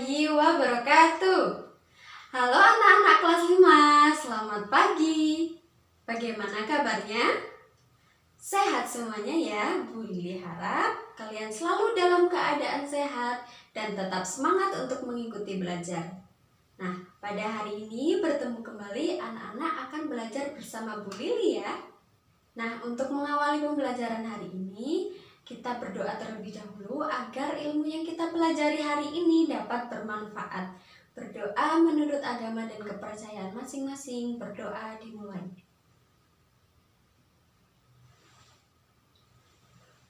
warahmatullahi wabarakatuh. Halo anak-anak kelas 5, selamat pagi. Bagaimana kabarnya? Sehat semuanya ya. Bu Lili harap kalian selalu dalam keadaan sehat dan tetap semangat untuk mengikuti belajar. Nah, pada hari ini bertemu kembali anak-anak akan belajar bersama Bu Lili ya. Nah, untuk mengawali pembelajaran hari ini, kita berdoa terlebih dahulu agar ilmu yang kita pelajari hari ini dapat bermanfaat. Berdoa menurut agama dan kepercayaan masing-masing. Berdoa dimulai.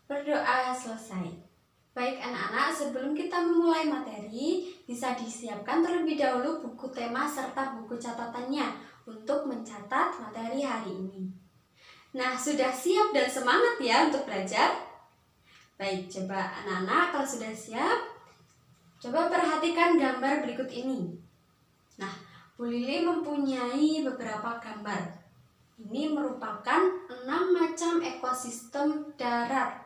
Berdoa selesai. Baik anak-anak, sebelum kita memulai materi, bisa disiapkan terlebih dahulu buku tema serta buku catatannya untuk mencatat materi hari ini. Nah, sudah siap dan semangat ya untuk belajar? Baik, coba anak-anak kalau sudah siap, coba perhatikan gambar berikut ini. Nah, Bu Lili mempunyai beberapa gambar. Ini merupakan 6 macam ekosistem darat.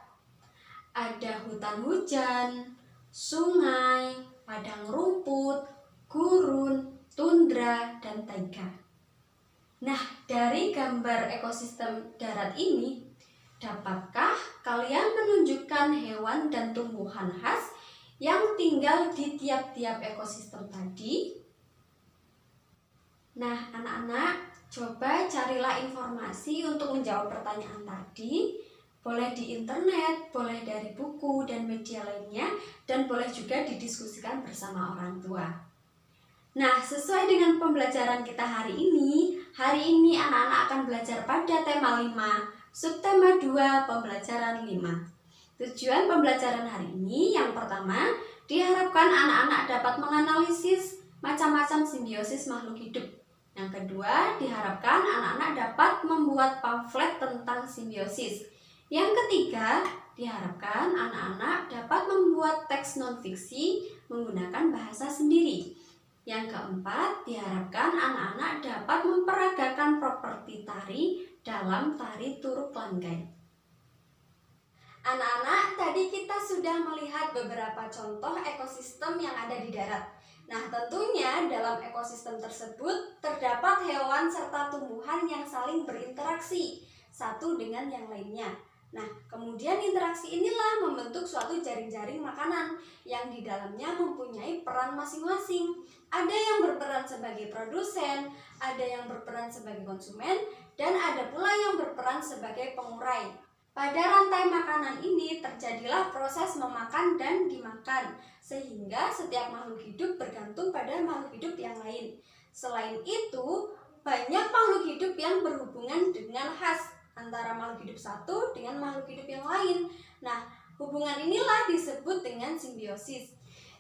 Ada hutan hujan, sungai, padang rumput, gurun, tundra, dan taiga. Nah, dari gambar ekosistem darat ini, dapatkah kalian menunjukkan hewan dan tumbuhan khas yang tinggal di tiap-tiap ekosistem tadi? Nah, anak-anak, coba carilah informasi untuk menjawab pertanyaan tadi. Boleh di internet, boleh dari buku dan media lainnya, dan boleh juga didiskusikan bersama orang tua. Nah, sesuai dengan pembelajaran kita hari ini anak-anak akan belajar pada tema 5, subtema 2, pembelajaran 5. Tujuan pembelajaran hari ini yang pertama, diharapkan anak-anak dapat menganalisis macam-macam simbiosis makhluk hidup. Yang kedua, diharapkan anak-anak dapat membuat pamflet tentang simbiosis. Yang ketiga, diharapkan anak-anak dapat membuat teks non-fiksi menggunakan bahasa sendiri. Yang keempat, diharapkan anak-anak dapat memperagakan properti tari dalam tari Turuk Langgai. Anak-anak, tadi kita sudah melihat beberapa contoh ekosistem yang ada di darat. Nah, tentunya dalam ekosistem tersebut terdapat hewan serta tumbuhan yang saling berinteraksi satu dengan yang lainnya. Nah, kemudian interaksi inilah membentuk suatu jaring-jaring makanan yang di dalamnya mempunyai peran masing-masing. Ada yang berperan sebagai produsen, ada yang berperan sebagai konsumen, dan ada pula yang berperan sebagai pengurai. Pada rantai makanan ini terjadilah proses memakan dan dimakan, sehingga setiap makhluk hidup bergantung pada makhluk hidup yang lain. Selain itu, banyak makhluk hidup yang berhubungan dengan khas antara makhluk hidup satu dengan makhluk hidup yang lain. Nah, hubungan inilah disebut dengan simbiosis.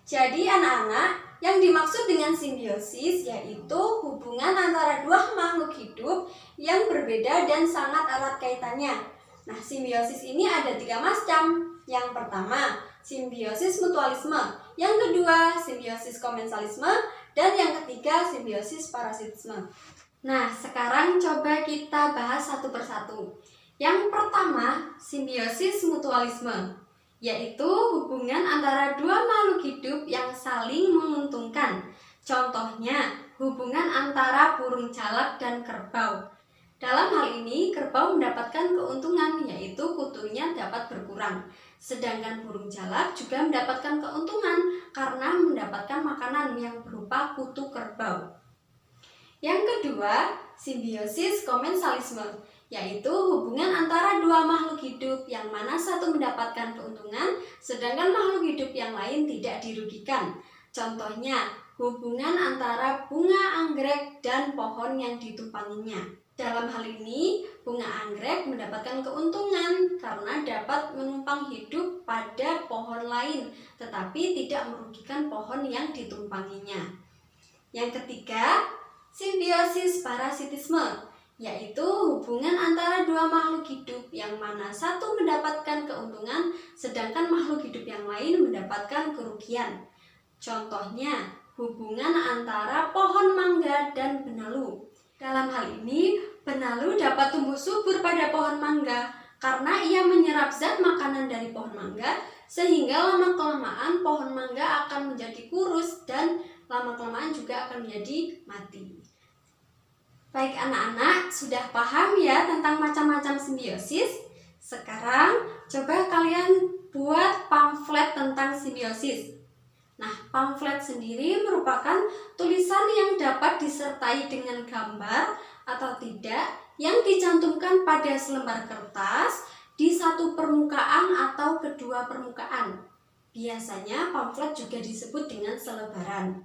Jadi anak-anak, yang dimaksud dengan simbiosis yaitu hubungan antara dua makhluk hidup yang berbeda dan sangat erat kaitannya. Nah, simbiosis ini ada 3 macam. Yang pertama, simbiosis mutualisme. Yang kedua, simbiosis komensalisme. Dan yang ketiga, simbiosis parasitisme. Nah, sekarang coba kita bahas satu persatu. Yang pertama, simbiosis mutualisme, yaitu hubungan antara dua makhluk hidup yang saling menguntungkan. Contohnya, hubungan antara burung jalak dan kerbau. Dalam hal ini, kerbau mendapatkan keuntungan, yaitu kutunya dapat berkurang. Sedangkan burung jalak juga mendapatkan keuntungan karena mendapatkan makanan yang berupa kutu kerbau. Yang kedua, simbiosis komensalisme, yaitu hubungan antara dua makhluk hidup yang mana satu mendapatkan keuntungan, sedangkan makhluk hidup yang lain tidak dirugikan. Contohnya, hubungan antara bunga anggrek dan pohon yang ditumpanginya. Dalam hal ini, bunga anggrek mendapatkan keuntungan karena dapat menumpang hidup pada pohon lain, tetapi tidak merugikan pohon yang ditumpanginya. Yang ketiga, simbiosis parasitisme, yaitu hubungan antara dua makhluk hidup yang mana satu mendapatkan keuntungan, sedangkan makhluk hidup yang lain mendapatkan kerugian. Contohnya, hubungan antara pohon mangga dan benalu. Dalam hal ini, benalu dapat tumbuh subur pada pohon mangga karena ia menyerap zat makanan dari pohon mangga, sehingga lama-kelamaan pohon mangga akan menjadi kurus dan lama-kelamaan juga akan menjadi mati. Baik anak-anak, sudah paham ya tentang macam-macam simbiosis? Sekarang coba kalian buat pamflet tentang simbiosis. Nah, pamflet sendiri merupakan tulisan yang dapat disertai dengan gambar atau tidak yang dicantumkan pada selembar kertas di satu permukaan atau kedua permukaan. Biasanya pamflet juga disebut dengan selebaran.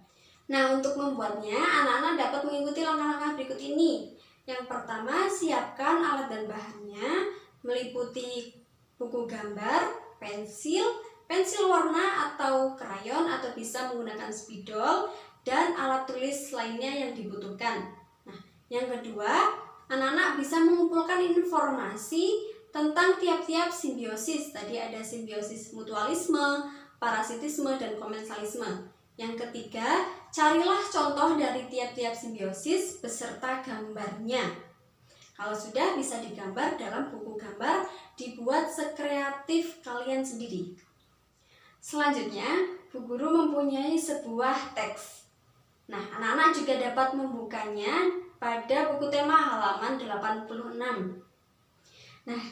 Nah, untuk membuatnya, anak-anak dapat mengikuti langkah-langkah berikut ini. Yang pertama, siapkan alat dan bahannya, meliputi buku gambar, pensil warna atau krayon atau bisa menggunakan spidol dan alat tulis lainnya yang dibutuhkan. Nah, yang kedua, anak-anak bisa mengumpulkan informasi tentang tiap-tiap simbiosis. Tadi ada simbiosis mutualisme, parasitisme, dan komensalisme. Yang ketiga, carilah contoh dari tiap-tiap simbiosis beserta gambarnya. Kalau sudah, bisa digambar dalam buku gambar, dibuat sekreatif kalian sendiri. Selanjutnya, Bu Guru mempunyai sebuah teks. Nah, anak-anak juga dapat membukanya pada buku tema halaman 86. Nah,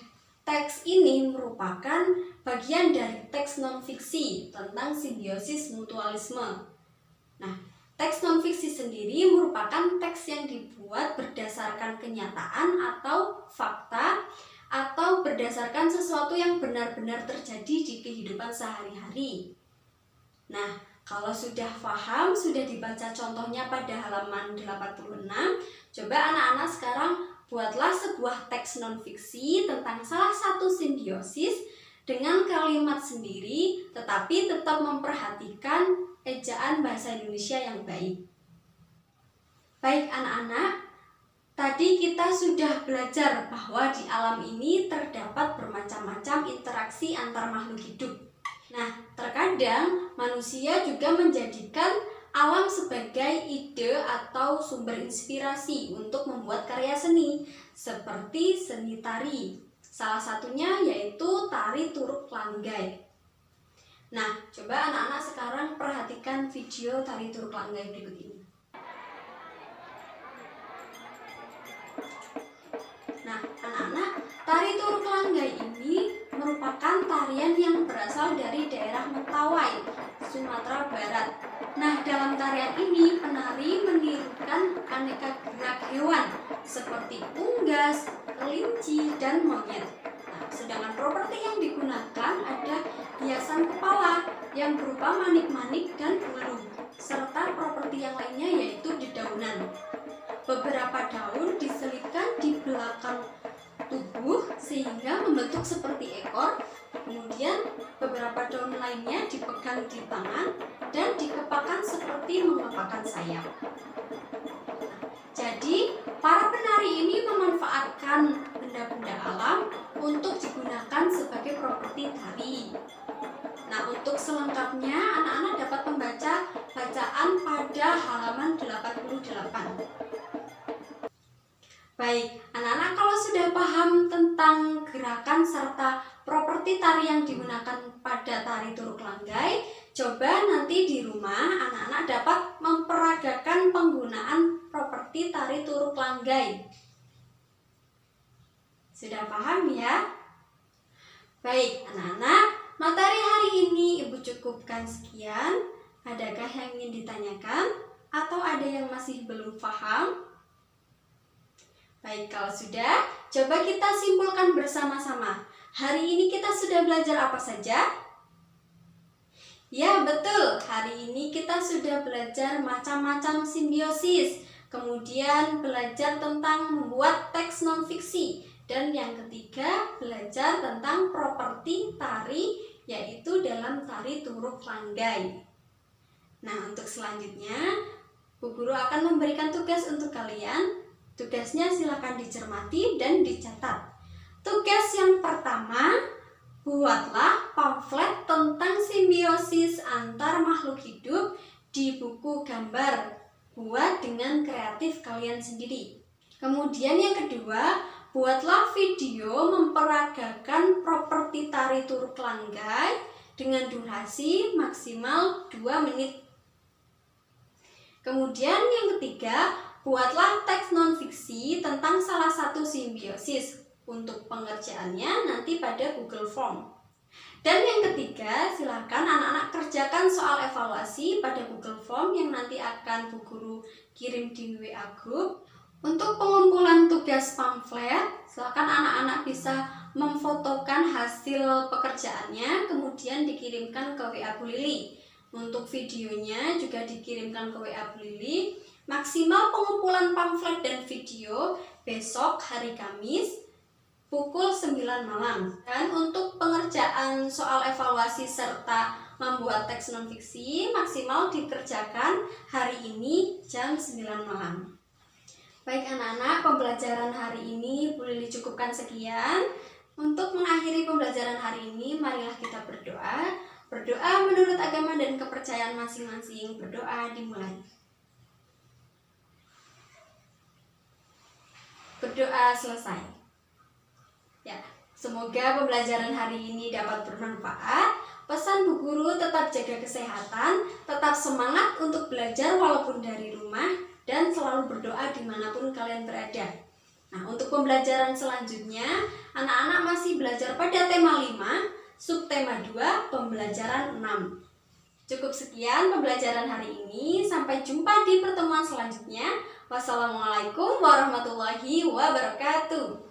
teks ini merupakan bagian dari teks non-fiksi tentang simbiosis mutualisme. Nah, teks non-fiksi sendiri merupakan teks yang dibuat berdasarkan kenyataan atau fakta atau berdasarkan sesuatu yang benar-benar terjadi di kehidupan sehari-hari. Nah, kalau sudah paham, sudah dibaca contohnya pada halaman 86, coba anak-anak sekarang buatlah sebuah teks non-fiksi tentang salah satu simbiosis dengan kalimat sendiri, tetapi tetap memperhatikan ejaan bahasa Indonesia yang baik. Baik anak-anak, tadi kita sudah belajar bahwa di alam ini terdapat bermacam-macam interaksi antar makhluk hidup. Nah, terkadang manusia juga menjadikan alam sebagai ide atau sumber inspirasi untuk membuat karya seni, seperti seni tari. Salah satunya yaitu tari Turuk Langgai. Nah, coba anak-anak sekarang perhatikan video tari Turuk Langgai berikut ini. Nah, anak-anak, tari Turuk Langgai ini merupakan tarian yang berasal dari daerah Mentawai, Sumatera Barat. Nah, dalam tarian ini penari menirukan aneka gerak hewan seperti unggas, kelinci, dan monyet. Nah, sedangkan properti yang digunakan ada hiasan kepala yang berupa manik-manik dan bulu, serta properti yang lainnya yaitu dedaunan. Beberapa daun diselipkan di belakang tubuh sehingga membentuk seperti ekor. Kemudian beberapa daun lainnya dipegang di tangan dan dikepakkan seperti mengepakkan sayap. Jadi, para penari ini memanfaatkan benda-benda alam untuk digunakan sebagai properti tari. Nah, untuk selengkapnya anak-anak dapat membaca bacaan pada halaman 88. Baik, anak-anak kalau sudah paham tentang gerakan serta properti tari yang digunakan pada tari Turuk Langgai, coba nanti di rumah anak-anak dapat memperagakan penggunaan properti tari Turuk Langgai. Sudah paham ya? Baik, anak-anak, materi hari ini Ibu cukupkan sekian. Adakah yang ingin ditanyakan? Atau ada yang masih belum paham? Baik, kalau sudah, coba kita simpulkan bersama-sama. Hari ini kita sudah belajar apa saja? Ya, betul. Hari ini kita sudah belajar macam-macam simbiosis. Kemudian belajar tentang membuat teks non-fiksi. Dan yang ketiga, belajar tentang properti tari, yaitu dalam tari Turuk Langgai. Nah, untuk selanjutnya, Bu Guru akan memberikan tugas untuk kalian. Tugasnya silakan dicermati dan dicatat. Tugas yang pertama, buatlah pamflet tentang simbiosis antar makhluk hidup di buku gambar. Buat dengan kreatif kalian sendiri. Kemudian yang kedua, buatlah video memperagakan properti tari Turuk Langgai dengan durasi maksimal 2 menit. Kemudian yang ketiga, buatlah teks non-fiksi tentang salah satu simbiosis. Untuk pengerjaannya nanti pada Google Form. Dan yang ketiga, silakan anak-anak kerjakan soal evaluasi pada Google Form yang nanti akan Bu Guru kirim di WA Group. Untuk pengumpulan tugas pamflet, silakan anak-anak bisa memfotokan hasil pekerjaannya kemudian dikirimkan ke WA Bu Lili. Untuk videonya juga dikirimkan ke WA Bu Lili. Maksimal pengumpulan pamflet dan video besok hari Kamis pukul 9 malam. Dan untuk pengerjaan soal evaluasi serta membuat teks non-fiksi maksimal dikerjakan hari ini jam 9 malam. Baik anak-anak, pembelajaran hari ini Bu Lili cukupkan sekian. Untuk mengakhiri pembelajaran hari ini, marilah kita berdoa. Berdoa menurut agama dan kepercayaan masing-masing. Berdoa dimulai. Berdoa selesai. Ya, semoga pembelajaran hari ini dapat bermanfaat. Pesan Bu Guru, tetap jaga kesehatan, tetap semangat untuk belajar walaupun dari rumah, dan selalu berdoa dimanapun kalian berada. Nah, untuk pembelajaran selanjutnya, anak-anak masih belajar pada tema 5, subtema 2, pembelajaran 6. Cukup sekian pembelajaran hari ini, sampai jumpa di pertemuan selanjutnya. Wassalamualaikum warahmatullahi wabarakatuh.